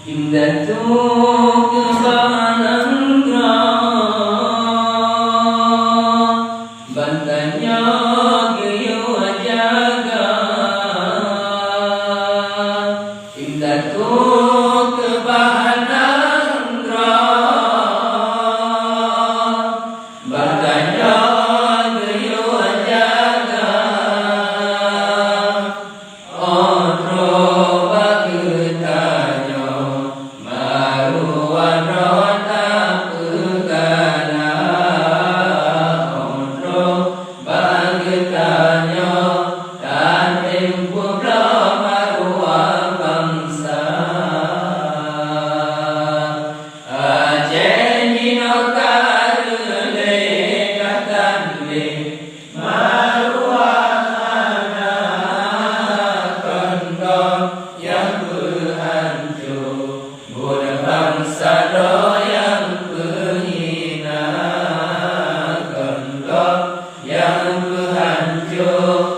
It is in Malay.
Indatu kebalandra bantanya geyo jaga. Indatu kebalandra bantanya geyo jaga. Otro bagutanya maruan rota pegana. Otro bagutanya dan tempura maruan bangsa. Ajenino karule katanle maruan anak kondom yang berhancur, budak bangsa yang penghina. Kondom yang berhancur,